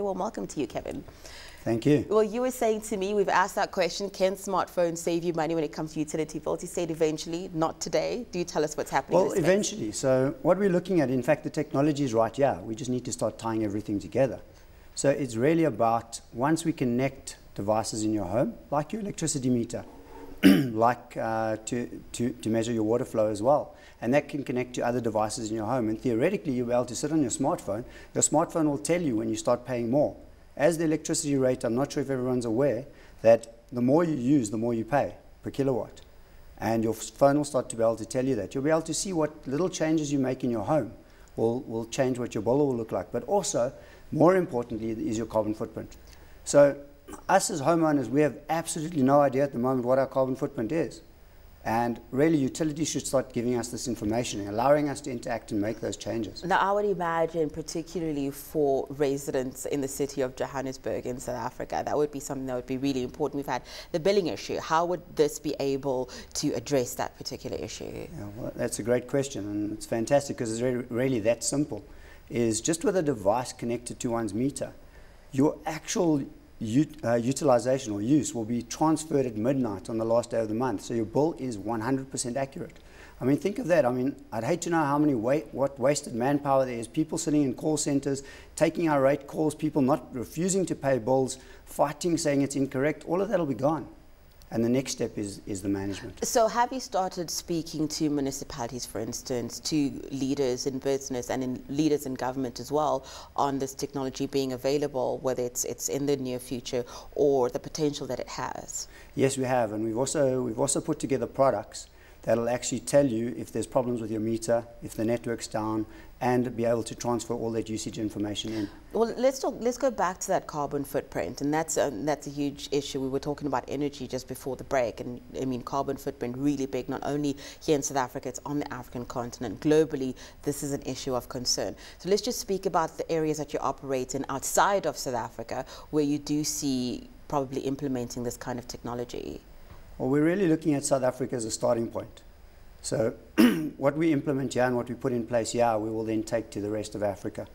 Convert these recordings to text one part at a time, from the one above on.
very warm welcome to you, Kevin. Thank you. Well, you were saying to me, we've asked that question, can smartphones save you money when it comes to utility bills? You said eventually, not today. Do you tell us what's happening? Well, eventually. So what we're looking at, in fact, the technology is right here. We just need to start tying everything together. So it's really about, once we connect devices in your home, like your electricity meter, like to measure your water flow as well. And that can connect to other devices in your home. And theoretically, you'll be able to sit on your smartphone. Your smartphone will tell you when you start paying more. As the electricity rate, I'm not sure if everyone's aware, that the more you use, the more you pay per kilowatt. And your phone will start to be able to tell you that. You'll be able to see what little changes you make in your home will change what your bill will look like. But also, more importantly, is your carbon footprint. So us as homeowners, we have absolutely no idea at the moment what our carbon footprint is. And really, utilities should start giving us this information and allowing us to interact and make those changes. Now, I would imagine, particularly for residents in the city of Johannesburg in South Africa, that would be something that would be really important. We've had the billing issue. How would this be able to address that particular issue? Yeah, well, that's a great question, and it's fantastic because it's really that simple. Is just with a device connected to one's meter, your actual utilization or use will be transferred at midnight on the last day of the month. So your bill is 100% accurate. I mean, think of that. I mean, I'd hate to know how many what wasted manpower there is. People sitting in call centers, taking our rate calls, people not refusing to pay bills, fighting, saying it's incorrect. All of that will be gone. And the next step is the management. So have you started speaking to municipalities, for instance, to leaders in business and leaders in government as well on this technology being available, whether it's in the near future or the potential that it has? Yes, we have. And we've also put together products that'll actually tell you if there's problems with your meter, if the network's down, and be able to transfer all that usage information in. Well, let's go back to that carbon footprint, and that's a huge issue. We were talking about energy just before the break, and I mean, carbon footprint really big, not only here in South Africa, it's on the African continent. Globally, this is an issue of concern. So let's just speak about the areas that you operate in outside of South Africa, where you do see probably implementing this kind of technology. Well, we're really looking at South Africa as a starting point. So what we implement here and what we put in place here, we will then take to the rest of Africa.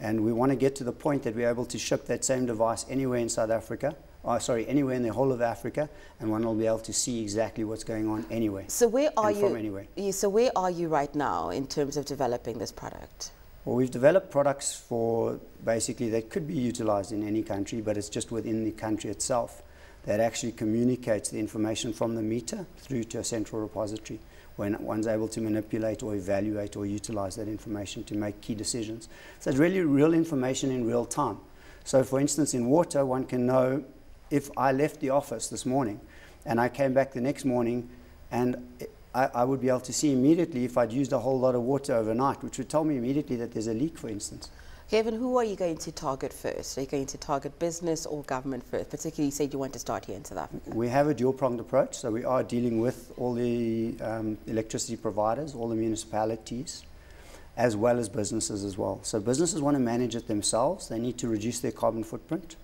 And we want to get to the point that we're able to ship that same device anywhere in South Africa, anywhere in the whole of Africa, and one will be able to see exactly what's going on anywhere. So where are you? From anywhere. So where are you right now in terms of developing this product? Well, we've developed products for basically that could be utilized in any country, but it's just within the country itself that actually communicates the information from the meter through to a central repository, when one's able to manipulate or evaluate or utilize that information to make key decisions. So it's really real information in real time. So for instance, in water, one can know if I left the office this morning and I came back the next morning, and I would be able to see immediately if I'd used a whole lot of water overnight, which would tell me immediately that there's a leak, for instance. Kevin, who are you going to target first? Are you going to target business or government first? Particularly, you said you want to start here in South Africa. We have a dual-pronged approach, so we are dealing with all the electricity providers, all the municipalities, as well as businesses as well. So businesses want to manage it themselves. They need to reduce their carbon footprint.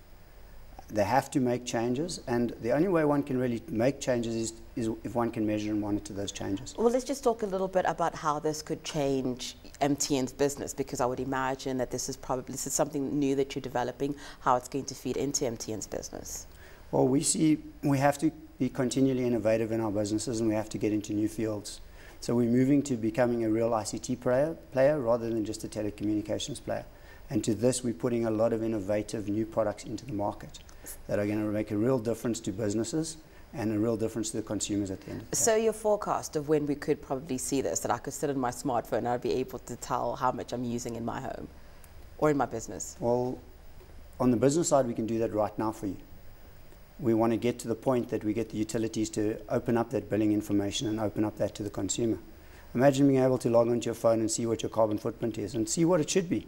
They have to make changes, and the only way one can really make changes is if one can measure and monitor those changes. Well, let's just talk a little bit about how this could change MTN's business, because I would imagine that this is something new that you're developing, how it's going to feed into MTN's business. Well, we have to be continually innovative in our businesses, and we have to get into new fields. So we're moving to becoming a real ICT player rather than just a telecommunications player. And to this, we're putting a lot of innovative new products into the market that are going to make a real difference to businesses and a real difference to the consumers at the end of the day. So your forecast of when we could probably see this, that I could sit on my smartphone and I'd be able to tell how much I'm using in my home or in my business? Well, on the business side, we can do that right now for you. We want to get to the point that we get the utilities to open up that billing information and open up that to the consumer. Imagine being able to log onto your phone and see what your carbon footprint is and see what it should be.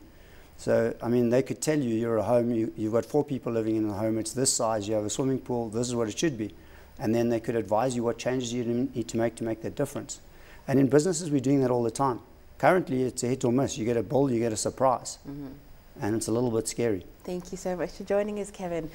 So, I mean, they could tell you you're a home, you've got 4 people living in a home, it's this size, you have a swimming pool, this is what it should be. And then they could advise you what changes you need to make that difference. And in businesses, we're doing that all the time. Currently, it's a hit or miss. You get a bill, you get a surprise. And it's a little bit scary. Thank you so much for joining us, Kevin.